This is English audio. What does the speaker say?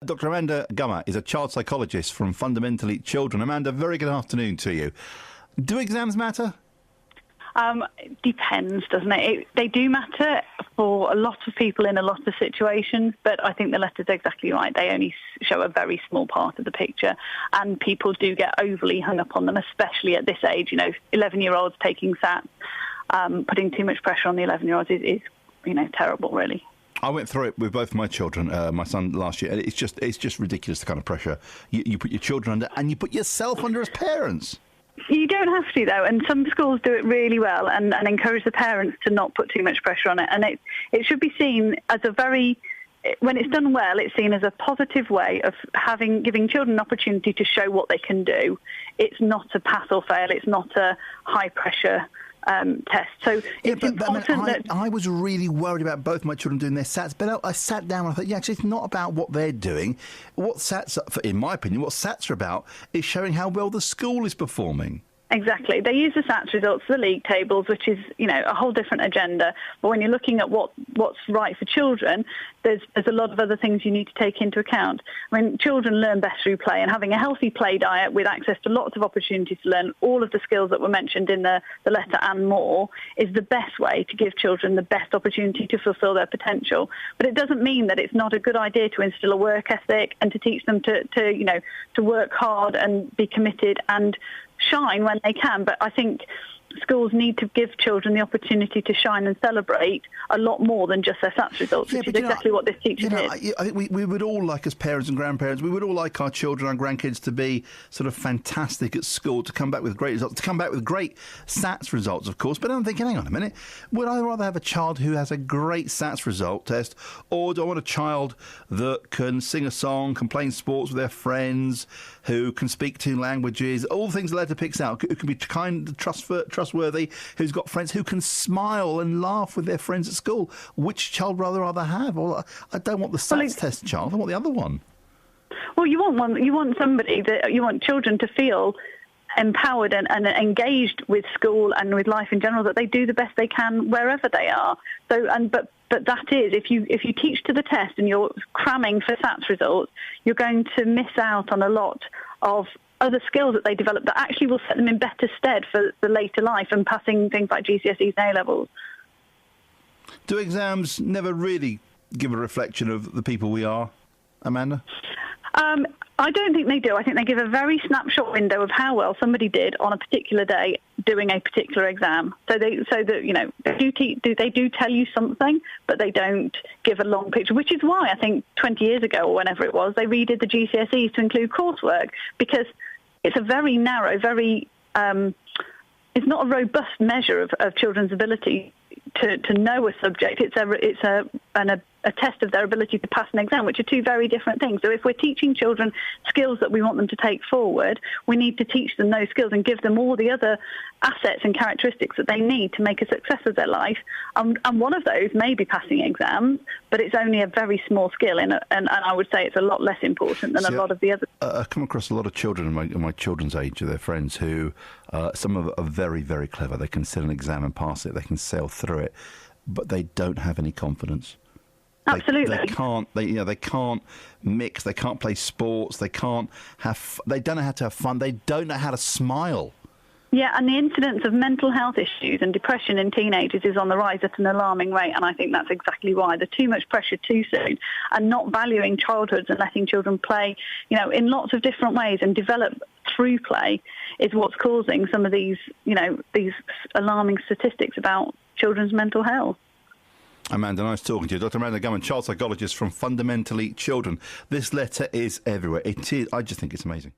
Dr. Amanda Gummer is a child psychologist from Fundamentally Children. Amanda, very good afternoon to you. Do exams matter? Depends, doesn't it? They do matter for a lot of people in a lot of situations, but I think the letter's exactly right. They only show a very small part of the picture, and people do get overly hung up on them, especially at this age. 11-year-olds taking SATs, putting too much pressure on the 11-year-olds is terrible, really. I went through it with both my children, my son last year, and it's just ridiculous, the kind of pressure you put your children under, and you put yourself under as parents. You don't have to, though, and some schools do it really well and encourage the parents to not put too much pressure on it. And it should be seen as when it's done well, it's seen as a positive way of giving children an opportunity to show what they can do. It's not a pass or fail. It's not a high-pressure test. So it's important I was really worried about both my children doing their SATs, but I sat down and I thought, actually, it's not about what they're doing. What SATs, in my opinion, what SATs are about is showing how well the school is performing. Exactly. They use the SATs results for the league tables, which is, a whole different agenda. But when you're looking at what's right for children, there's a lot of other things you need to take into account. I mean, children learn best through play, and having a healthy play diet with access to lots of opportunities to learn all of the skills that were mentioned in the letter and more is the best way to give children the best opportunity to fulfil their potential. But it doesn't mean that it's not a good idea to instill a work ethic and to teach them to work hard and be committed and shine when they can. But I think schools need to give children the opportunity to shine and celebrate a lot more than just their SATs results, which is exactly what this teacher did. I think we would all like, as parents and grandparents, we would all like our children, our grandkids to be sort of fantastic at school, to come back with great results, to come back with great SATs results, of course. But I'm thinking, hang on a minute, would I rather have a child who has a great SATs result test, or do I want a child that can sing a song, can play in sports with their friends, who can speak 2 languages, all the things the letter picks out, who can be kind, trustworthy, who's got friends, who can smile and laugh with their friends at school? Which child would I rather have? Well, I don't want the SATs test child, I want the other one. Well, you want somebody that you want children to feel empowered and engaged with school and with life in general, that they do the best they can wherever they are. But that is, if you teach to the test and you're cramming for SATs results, you're going to miss out on a lot of other skills that they develop that actually will set them in better stead for the later life and passing things like GCSEs and A-levels. Do exams never really give a reflection of the people we are, Amanda? I don't think they do. I think they give a very snapshot window of how well somebody did on a particular day doing a particular exam. They do tell you something, but they don't give a long picture, which is why I think 20 years ago or whenever it was, they redid the GCSEs to include coursework, because it's a very narrow, it's not a robust measure of children's ability to know a subject. It's a test of their ability to pass an exam, which are 2 very different things. So if we're teaching children skills that we want them to take forward, we need to teach them those skills and give them all the other assets and characteristics that they need to make a success of their life. And one of those may be passing exams, but it's only a very small skill, and I would say it's a lot less important than a lot of the others. I've come across a lot of children in my children's age, of their friends, who some of them are very, very clever. They can sit an exam and pass it. They can sail through it, but they don't have any confidence. Absolutely. They can't mix. They can't play sports. They don't know how to have fun. They don't know how to smile. Yeah, and the incidence of mental health issues and depression in teenagers is on the rise at an alarming rate, and I think that's exactly why. The too much pressure too soon and not valuing childhoods and letting children play, in lots of different ways and develop through play is what's causing some of these alarming statistics about children's mental health. Amanda, nice talking to you. Dr. Amanda Gummer, child psychologist from Fundamentally Children. This letter is everywhere. It is. I just think it's amazing.